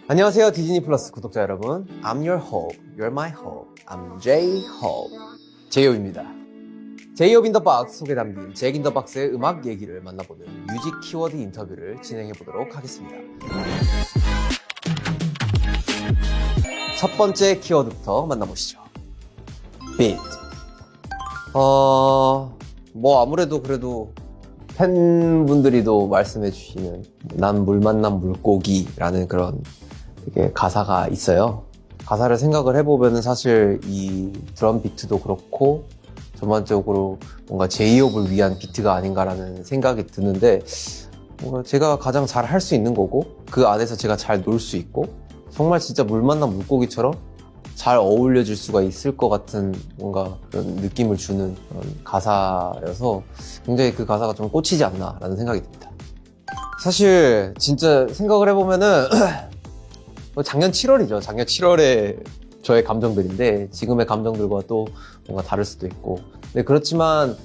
안녕하세요, 디즈니 플러스 구독자 여러분. I'm your hope, you're my hope. I'm J-Hope. 제이홉입니다. 제이홉 인 더 박스 속에 담긴 잭 인 더 박스의 음악 얘기를 만나보는 뮤직 키워드 인터뷰를 진행해 보도록 하겠습니다. 첫 번째 키워드부터 만나보시죠. 비트. 아무래도 그래도 팬분들이도 말씀해 주시는 난 물 만난 물고기라는 그런 되게 가사가 있어요. 가사를 생각을 해보면 사실 이 드럼 비트도 그렇고 전반적으로 뭔가 제이홉을 위한 비트가 아닌가라는 생각이 드는데 뭔가 제가 가장 잘 할 수 있는 거고 그 안에서 제가 잘 놀 수 있고 정말 진짜 물 만난 물고기처럼 잘 어울려질 수가 있을 것 같은 뭔가 그런 느낌을 주는 그런 가사여서 굉장히 그 가사가 좀 꽂히지 않나라는 생각이 듭니다. 사실 진짜 생각을 해보면은 작년 7월이죠. 작년 7월에 저의 감정들인데 지금의 감정들과 또 뭔가 다를 수도 있고 근데 그렇지만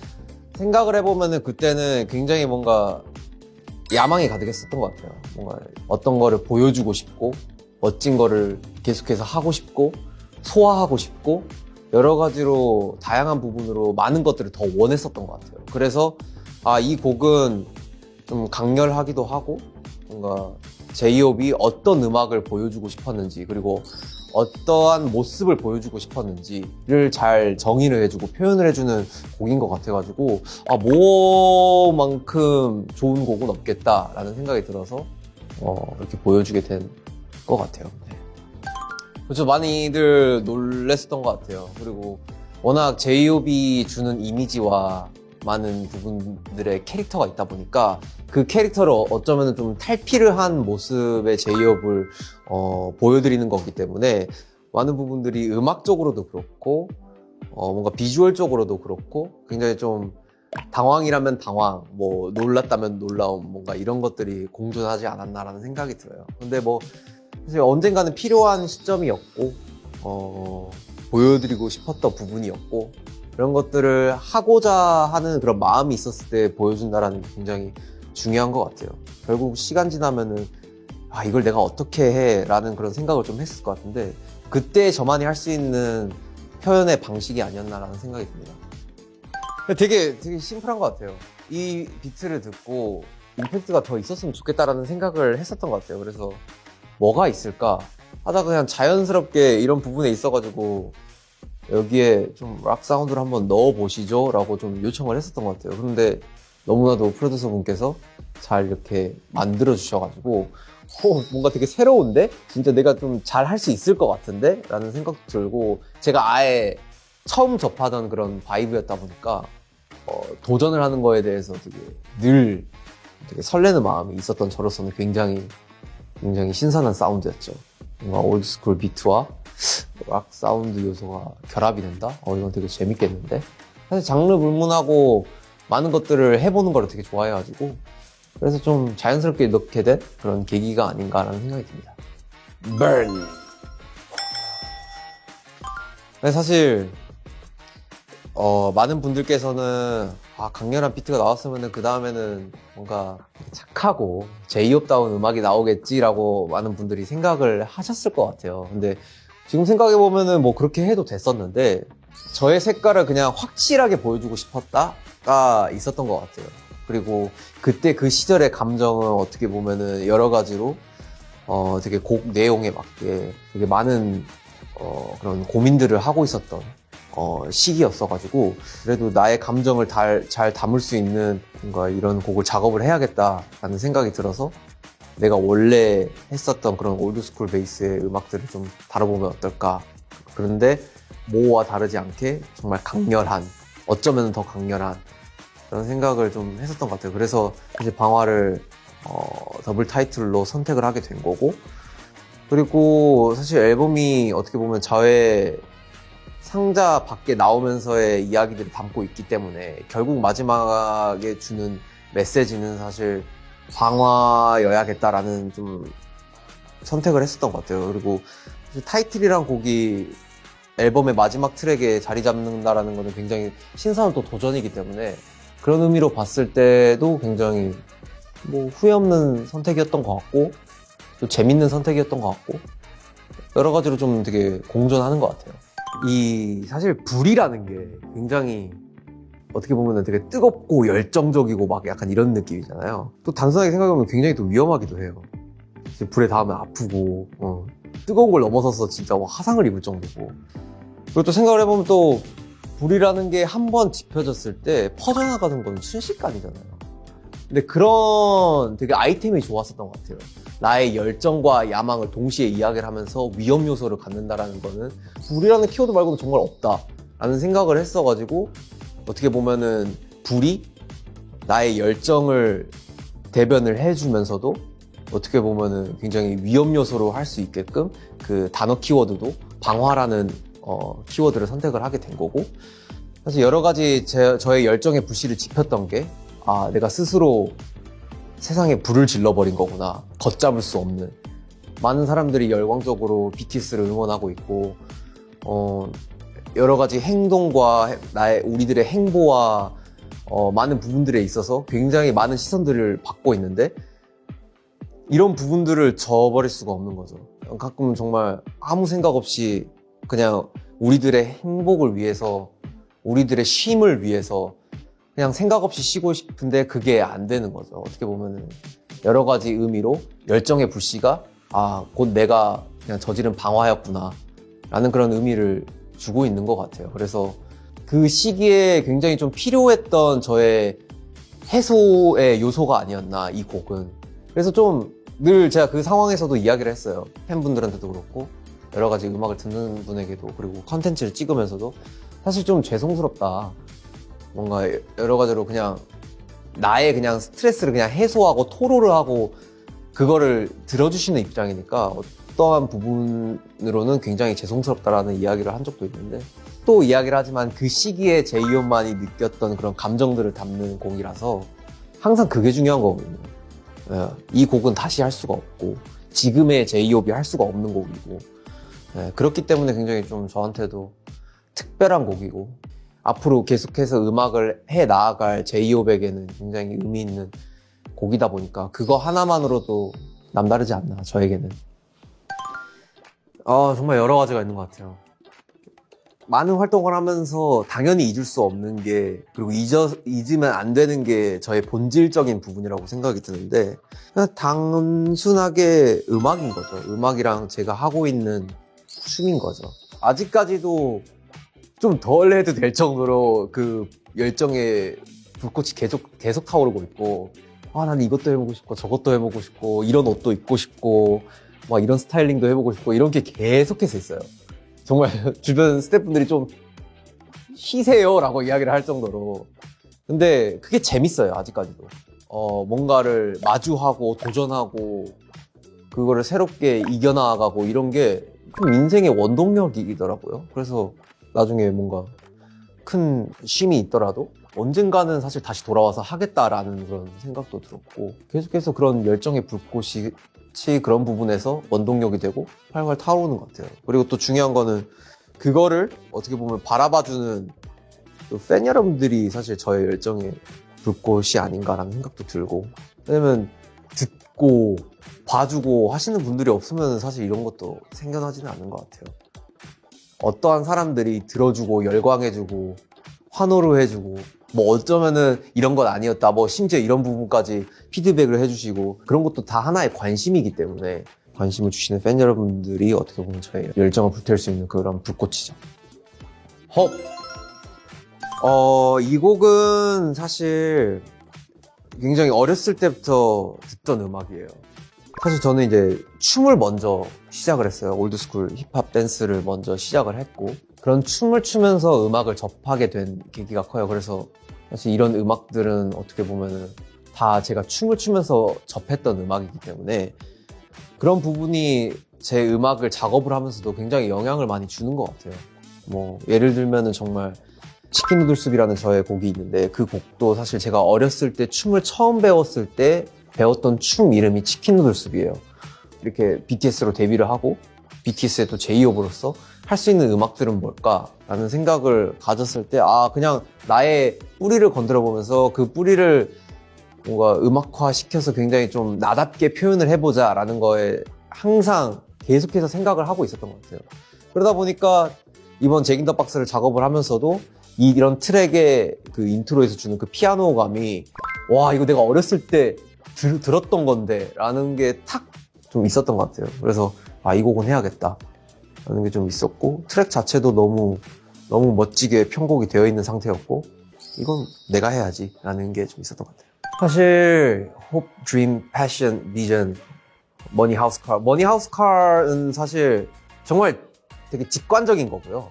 생각을 해보면은 그때는 굉장히 뭔가 야망이 가득했었던 것 같아요. 뭔가 어떤 거를 보여주고 싶고 멋진 거를 계속해서 하고 싶고 소화하고 싶고 여러 가지로 다양한 부분으로 많은 것들을 더 원했었던 것 같아요. 그래서 이 곡은 좀 강렬하기도 하고 뭔가 제이홉이 어떤 음악을 보여주고 싶었는지 그리고 어떠한 모습을 보여주고 싶었는지를 잘 정의를 해주고 표현을 해주는 곡인 것 같아가지고 뭐만큼 좋은 곡은 없겠다라는 생각이 들어서 이렇게 보여주게 된 것 같아요. 네. 그렇죠. 많이들 놀랬었던 것 같아요. 그리고 워낙 제이홉이 주는 이미지와 많은 부분들의 캐릭터가 있다 보니까 그 캐릭터를 어쩌면 좀 탈피를 한 모습의 제이홉을 보여드리는 거기 때문에 많은 부분들이 음악적으로도 그렇고 뭔가 비주얼적으로도 그렇고 굉장히 좀 당황이라면 당황, 뭐 놀랐다면 놀라움 뭔가 이런 것들이 공존하지 않았나라는 생각이 들어요. 근데 뭐 사실 언젠가는 필요한 시점이었고 보여드리고 싶었던 부분이었고 그런 것들을 하고자 하는 그런 마음이 있었을 때 보여준다라는 게 굉장히 중요한 것 같아요. 결국 시간 지나면은 이걸 내가 어떻게 해? 라는 그런 생각을 좀 했을 것 같은데 그때 저만이 할 수 있는 표현의 방식이 아니었나라는 생각이 듭니다. 되게 심플한 것 같아요. 이 비트를 듣고 임팩트가 더 있었으면 좋겠다라는 생각을 했었던 것 같아요. 그래서 뭐가 있을까 하다가 그냥 자연스럽게 이런 부분에 있어가지고 여기에 좀 락 사운드를 한번 넣어보시죠 라고 좀 요청을 했었던 것 같아요. 그런데 너무나도 프로듀서 분께서 잘 이렇게 만들어 주셔가지고 뭔가 되게 새로운데? 진짜 내가 좀 잘 할 수 있을 것 같은데? 라는 생각도 들고 제가 아예 처음 접하던 그런 바이브였다 보니까 도전을 하는 거에 대해서 되게 설레는 마음이 있었던 저로서는 굉장히 신선한 사운드였죠. 뭔가 올드스쿨 비트와 락 사운드 요소가 결합이 된다? 이건 되게 재밌겠는데? 사실 장르 불문하고 많은 것들을 해보는 걸 되게 좋아해가지고 그래서 좀 자연스럽게 넣게 된 그런 계기가 아닌가라는 생각이 듭니다. Burn! 사실 많은 분들께서는 강렬한 비트가 나왔으면 그 다음에는 뭔가 착하고 제이홉다운 음악이 나오겠지라고 많은 분들이 생각을 하셨을 것 같아요. 근데 지금 생각해보면은 뭐 그렇게 해도 됐었는데 저의 색깔을 그냥 확실하게 보여주고 싶었다가 있었던 것 같아요. 그리고 그때 그 시절의 감정은 어떻게 보면은 여러 가지로 되게 곡 내용에 맞게 되게 많은 그런 고민들을 하고 있었던 시기였어가지고 그래도 나의 감정을 잘 담을 수 있는 뭔가 이런 곡을 작업을 해야겠다라는 생각이 들어서 내가 원래 했었던 그런 올드스쿨 베이스의 음악들을 좀 다뤄보면 어떨까. 그런데 모와 다르지 않게 정말 강렬한, 어쩌면 더 강렬한 그런 생각을 좀 했었던 것 같아요. 그래서 사실 방화를 더블 타이틀로 선택을 하게 된 거고 그리고 사실 앨범이 어떻게 보면 저의 상자 밖에 나오면서의 이야기들을 담고 있기 때문에 결국 마지막에 주는 메시지는 사실 방화여야겠다라는 좀 선택을 했었던 것 같아요. 그리고 타이틀이란 곡이 앨범의 마지막 트랙에 자리 잡는다라는 것은 굉장히 신선한 또 도전이기 때문에 그런 의미로 봤을 때도 굉장히 뭐 후회 없는 선택이었던 것 같고 또 재밌는 선택이었던 것 같고 여러 가지로 좀 되게 공존하는 것 같아요. 이 사실 불이라는 게 굉장히 어떻게 보면 되게 뜨겁고 열정적이고 막 약간 이런 느낌이잖아요. 또 단순하게 생각해보면 굉장히 또 위험하기도 해요. 불에 닿으면 아프고 뜨거운 걸 넘어서서 진짜 화상을 입을 정도고. 그리고 또 생각을 해보면 또 불이라는 게 한 번 지펴졌을 때 퍼져나가는 건 순식간이잖아요. 근데 그런 되게 아이템이 좋았었던 것 같아요. 나의 열정과 야망을 동시에 이야기를 하면서 위험 요소를 갖는다라는 거는 불이라는 키워드 말고는 정말 없다라는 생각을 했어가지고 어떻게 보면은 불이 나의 열정을 대변을 해주면서도 어떻게 보면은 굉장히 위험 요소로 할 수 있게끔 그 단어 키워드도 방화라는 키워드를 선택을 하게 된 거고, 사실 여러 가지 저의 열정의 불씨를 지폈던 게 내가 스스로 세상에 불을 질러버린 거구나. 걷잡을 수 없는. 많은 사람들이 열광적으로 BTS를 응원하고 있고 여러 가지 행동과 우리들의 행보와 많은 부분들에 있어서 굉장히 많은 시선들을 받고 있는데 이런 부분들을 저버릴 수가 없는 거죠. 가끔은 정말 아무 생각 없이 그냥 우리들의 행복을 위해서, 우리들의 쉼을 위해서 그냥 생각 없이 쉬고 싶은데 그게 안 되는 거죠. 어떻게 보면은 여러 가지 의미로 열정의 불씨가 곧 내가 그냥 저지른 방화였구나 라는 그런 의미를 주고 있는 것 같아요. 그래서 그 시기에 굉장히 좀 필요했던 저의 해소의 요소가 아니었나, 이 곡은. 그래서 좀 늘 제가 그 상황에서도 이야기를 했어요. 팬분들한테도 그렇고 여러 가지 음악을 듣는 분에게도, 그리고 컨텐츠를 찍으면서도 사실 좀 죄송스럽다. 뭔가 여러 가지로 그냥 나의 그냥 스트레스를 그냥 해소하고 토로를 하고 그거를 들어주시는 입장이니까 어떠한 부분으로는 굉장히 죄송스럽다라는 이야기를 한 적도 있는데, 또 이야기를 하지만 그 시기에 제이홉만이 느꼈던 그런 감정들을 담는 곡이라서 항상 그게 중요한 거거든요. 이 곡은 다시 할 수가 없고 지금의 제이홉이 할 수가 없는 곡이고, 그렇기 때문에 굉장히 좀 저한테도 특별한 곡이고 앞으로 계속해서 음악을 해 나아갈 제이홉에게는 굉장히 의미 있는 곡이다 보니까 그거 하나만으로도 남다르지 않나, 저에게는. 정말 여러 가지가 있는 것 같아요. 많은 활동을 하면서 당연히 잊을 수 없는 게, 그리고 잊으면 안 되는 게 저의 본질적인 부분이라고 생각이 드는데, 그냥 단순하게 음악인 거죠. 음악이랑 제가 하고 있는 춤인 거죠. 아직까지도 좀 덜 해도 될 정도로 그 열정의 불꽃이 계속 타오르고 있고, 난 이것도 해보고 싶고 저것도 해보고 싶고 이런 옷도 입고 싶고 막 이런 스타일링도 해보고 싶고 이런 게 계속해서 있어요. 정말 주변 스태프분들이 좀 쉬세요 라고 이야기를 할 정도로. 근데 그게 재밌어요, 아직까지도. 뭔가를 마주하고 도전하고 그거를 새롭게 이겨나가고 이런 게 좀 인생의 원동력이더라고요. 그래서 나중에 뭔가 큰 쉼이 있더라도 언젠가는 사실 다시 돌아와서 하겠다라는 그런 생각도 들었고, 계속해서 그런 열정의 불꽃이 그런 부분에서 원동력이 되고 활활 타오르는 것 같아요. 그리고 또 중요한 거는 그거를 어떻게 보면 바라봐주는 팬 여러분들이 사실 저의 열정의 불꽃이 아닌가라는 생각도 들고, 왜냐면 듣고 봐주고 하시는 분들이 없으면 사실 이런 것도 생겨나지는 않는 것 같아요. 어떠한 사람들이 들어주고 열광해주고 환호를 해주고 뭐 어쩌면은 이런 건 아니었다, 뭐 심지어 이런 부분까지 피드백을 해주시고, 그런 것도 다 하나의 관심이기 때문에 관심을 주시는 팬 여러분들이 어떻게 보면 저의 열정을 불태울 수 있는 그런 불꽃이죠. 헉! 이 곡은 사실 굉장히 어렸을 때부터 듣던 음악이에요. 사실 저는 이제 춤을 먼저 시작을 했어요. 올드스쿨 힙합 댄스를 먼저 시작을 했고, 그런 춤을 추면서 음악을 접하게 된 계기가 커요. 그래서 사실 이런 음악들은 어떻게 보면은 다 제가 춤을 추면서 접했던 음악이기 때문에 그런 부분이 제 음악을 작업을 하면서도 굉장히 영향을 많이 주는 것 같아요. 뭐 예를 들면은 정말 치킨 누들숲이라는 저의 곡이 있는데, 그 곡도 사실 제가 어렸을 때 춤을 처음 배웠을 때 배웠던 춤 이름이 치킨 누들숲이에요. 이렇게 BTS로 데뷔를 하고 BTS의 또 제이홉으로서 할 수 있는 음악들은 뭘까라는 생각을 가졌을 때 그냥 나의 뿌리를 건드려 보면서 그 뿌리를 뭔가 음악화 시켜서 굉장히 좀 나답게 표현을 해보자 라는 거에 항상 계속해서 생각을 하고 있었던 것 같아요. 그러다 보니까 이번 잭 인 더 박스를 작업을 하면서도 이런 트랙의 그 인트로에서 주는 그 피아노 감이 와 이거 내가 어렸을 때 들었던 건데 라는 게 탁 좀 있었던 것 같아요. 그래서 아 이 곡은 해야겠다 라는 게 좀 있었고 트랙 자체도 너무 멋지게 편곡이 되어 있는 상태였고 이건 내가 해야지 라는 게 좀 있었던 것 같아요. 사실 Hope, Dream, Passion, Vision, Money, House, Car Money, House, Car은 사실 정말 되게 직관적인 거고요.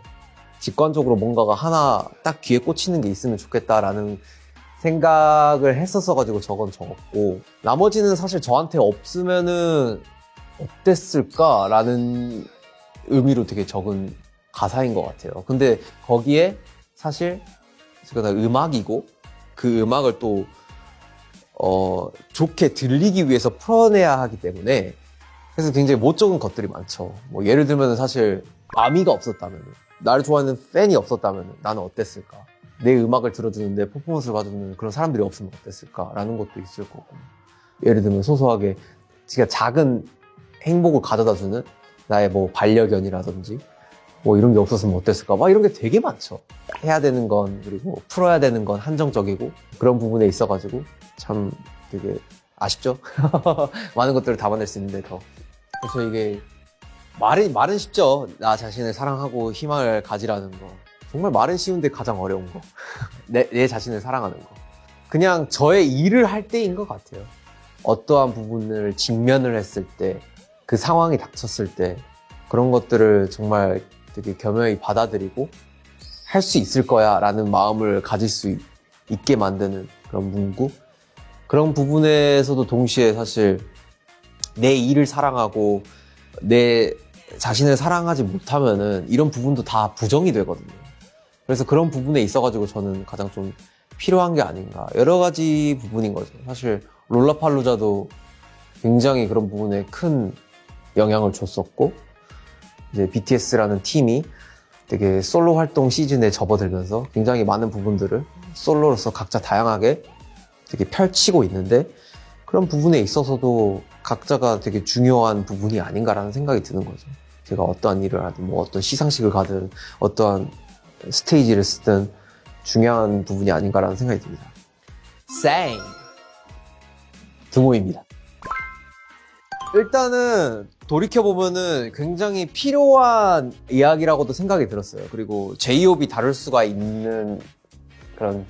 직관적으로 뭔가가 하나 딱 귀에 꽂히는 게 있으면 좋겠다라는 생각을 했었어가지고 적었고 나머지는 사실 저한테 없으면은 어땠을까라는 의미로 되게 적은 가사인 것 같아요. 근데 거기에 사실 제가 음악이고 그 음악을 또 좋게 들리기 위해서 풀어내야 하기 때문에 그래서 굉장히 못 적은 것들이 많죠. 뭐 예를 들면 사실 아미가 없었다면 나를 좋아하는 팬이 없었다면 나는 어땠을까? 내 음악을 들어주는 내 퍼포먼스를 봐주는 그런 사람들이 없으면 어땠을까라는 것도 있을 거고 예를 들면 소소하게 진짜 작은 행복을 가져다주는 나의 뭐 반려견이라든지 뭐 이런 게 없었으면 어땠을까 막 이런 게 되게 많죠. 해야 되는 건 그리고 풀어야 되는 건 한정적이고 그런 부분에 있어가지고 참 되게 아쉽죠. 많은 것들을 담아낼 수 있는데 더 그래서 이게 말은 쉽죠. 나 자신을 사랑하고 희망을 가지라는 거 정말 말은 쉬운데 가장 어려운 거 내 자신을 사랑하는 거 그냥 저의 일을 할 때인 것 같아요. 어떠한 부분을 직면을 했을 때 그 상황이 닥쳤을 때 그런 것들을 정말 되게 겸허히 받아들이고 할 수 있을 거야 라는 마음을 가질 수 있게 만드는 그런 문구 그런 부분에서도 동시에 사실 내 일을 사랑하고 내 자신을 사랑하지 못하면은 이런 부분도 다 부정이 되거든요. 그래서 그런 부분에 있어가지고 저는 가장 좀 필요한 게 아닌가 여러 가지 부분인 거죠. 사실 롤라팔루자도 굉장히 그런 부분에 큰 영향을 줬었고 이제 BTS라는 팀이 되게 솔로 활동 시즌에 접어들면서 굉장히 많은 부분들을 솔로로서 각자 다양하게 되게 펼치고 있는데 그런 부분에 있어서도 각자가 되게 중요한 부분이 아닌가라는 생각이 드는 거죠. 제가 어떠한 일을 하든 뭐 어떤 시상식을 가든 어떠한 스테이지를 쓰든 중요한 부분이 아닌가라는 생각이 듭니다. 쌩! 등호입니다. 일단은 돌이켜보면은 굉장히 필요한 이야기라고도 생각이 들었어요. 그리고 제이홉이 다룰 수가 있는 그런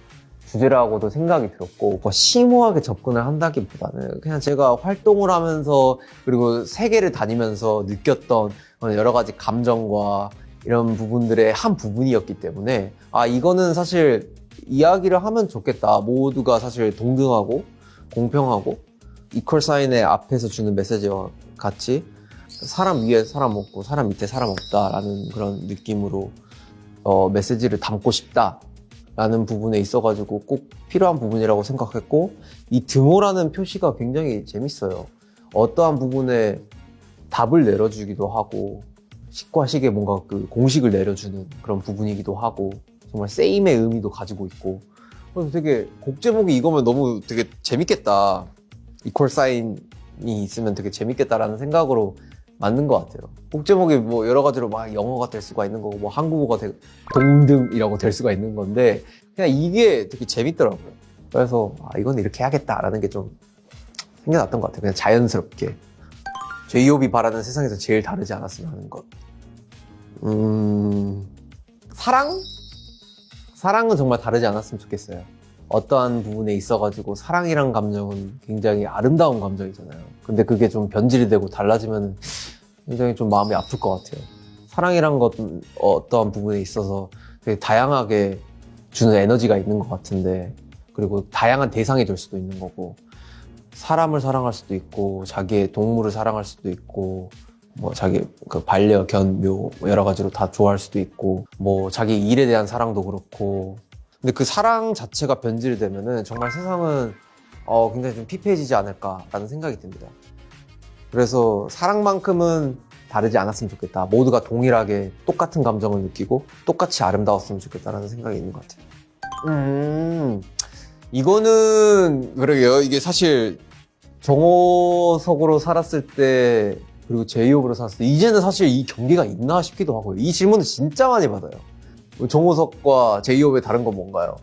주제라고도 생각이 들었고 뭐 심오하게 접근을 한다기보다는 그냥 제가 활동을 하면서 그리고 세계를 다니면서 느꼈던 여러 가지 감정과 이런 부분들의 한 부분이었기 때문에 아 이거는 사실 이야기를 하면 좋겠다. 모두가 사실 동등하고 공평하고 이퀄 사인의 앞에서 주는 메시지와 같이 사람 위에 사람 없고 사람 밑에 사람 없다라는 그런 느낌으로 메시지를 담고 싶다라는 부분에 있어가지고 꼭 필요한 부분이라고 생각했고 이 등호라는 표시가 굉장히 재밌어요. 어떠한 부분에 답을 내려주기도 하고 식과 식의 뭔가 그 공식을 내려주는 그런 부분이기도 하고 정말 세임의 의미도 가지고 있고 그래서 되게 곡 제목이 이거면 너무 되게 재밌겠다. 이퀄 사인이 있으면 되게 재밌겠다라는 생각으로 만든 것 같아요. 곡 제목이 뭐 여러 가지로 막 영어가 될 수가 있는 거고 뭐 한국어가 동등이라고 될 수가 있는 건데 그냥 이게 되게 재밌더라고요. 그래서 아 이건 이렇게 해야겠다라는 게 좀 생겨났던 것 같아요. 그냥 자연스럽게 제이홉이 바라는 세상에서 제일 다르지 않았으면 하는 것. 사랑은 정말 다르지 않았으면 좋겠어요. 어떠한 부분에 있어가지고 사랑이란 감정은 굉장히 아름다운 감정이잖아요. 근데 그게 좀 변질이 되고 달라지면 굉장히 좀 마음이 아플 것 같아요. 사랑이란 것은 어떠한 부분에 있어서 되게 다양하게 주는 에너지가 있는 것 같은데 그리고 다양한 대상이 될 수도 있는 거고 사람을 사랑할 수도 있고 자기의 동물을 사랑할 수도 있고 뭐 자기 그 반려견 묘 여러 가지로 다 좋아할 수도 있고 뭐 자기 일에 대한 사랑도 그렇고 근데 그 사랑 자체가 변질이 되면은 정말 세상은 굉장히 좀 피폐해지지 않을까라는 생각이 듭니다. 그래서 사랑만큼은 다르지 않았으면 좋겠다. 모두가 동일하게 똑같은 감정을 느끼고 똑같이 아름다웠으면 좋겠다라는 생각이 있는 것 같아요. 이거는 그러게요. 이게 사실 정호석으로 살았을 때 그리고 제이홉으로 살았을 때 이제는 사실 이 경계가 있나 싶기도 하고요. 이 질문을 진짜 많이 받아요. 정호석과 제이홉의 다른 건 뭔가요?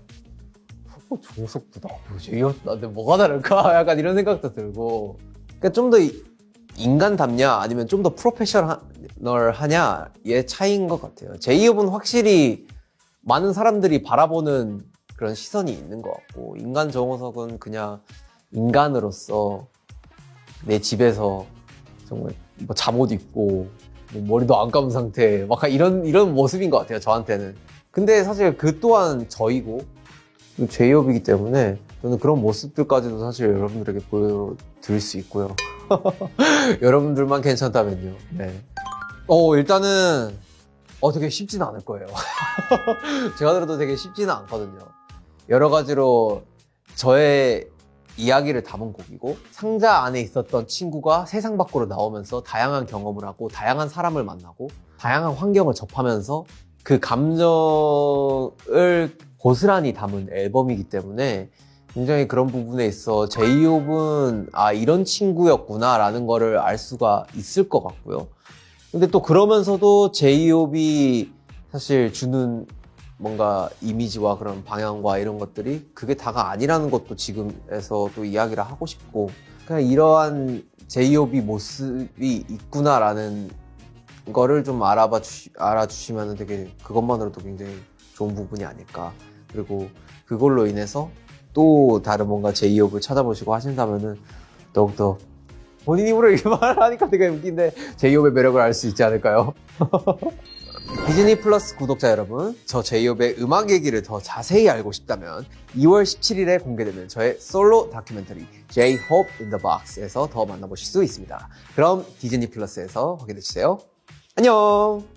정호석보다 제이홉 나한테 뭐가 다를까? 약간 이런 생각도 들고 그러니까 좀 더 인간답냐 아니면 좀 더 프로페셔널하냐의 차이인 것 같아요. 제이홉은 확실히 많은 사람들이 바라보는 그런 시선이 있는 것 같고 인간 정호석은 그냥 인간으로서 내 집에서 정말 뭐 잠옷 입고 뭐 머리도 안 감은 상태 막 이런 모습인 것 같아요. 저한테는. 근데 사실 그 또한 저이고 제이홉이기 때문에 저는 그런 모습들까지도 사실 여러분들에게 보여드릴 수 있고요. 여러분들만 괜찮다면요. 네. 일단은 되게 쉽지는 않을 거예요. 제가 들어도 되게 쉽지는 않거든요. 여러 가지로 저의 이야기를 담은 곡이고 상자 안에 있었던 친구가 세상 밖으로 나오면서 다양한 경험을 하고 다양한 사람을 만나고 다양한 환경을 접하면서 그 감정을 고스란히 담은 앨범이기 때문에 굉장히 그런 부분에 있어 제이홉은 이런 친구였구나 라는 거를 알 수가 있을 것 같고요. 근데 또 그러면서도 제이홉이 사실 주는 뭔가 이미지와 그런 방향과 이런 것들이 그게 다가 아니라는 것도 지금에서 또 이야기를 하고 싶고 그냥 이러한 제이홉이 모습이 있구나라는 거를 좀 알아주시면 되게 그것만으로도 굉장히 좋은 부분이 아닐까. 그리고 그걸로 인해서 또 다른 뭔가 제이홉을 찾아보시고 하신다면은 더욱더 본인 입으로 이렇게 말하니까 되게 웃긴데 제이홉의 매력을 알 수 있지 않을까요? 디즈니 플러스 구독자 여러분, 저 제이홉의 음악 얘기를 더 자세히 알고 싶다면 2월 17일에 공개되는 저의 솔로 다큐멘터리 J-Hope in the Box에서 더 만나보실 수 있습니다. 그럼 디즈니 플러스에서 확인해주세요. 안녕!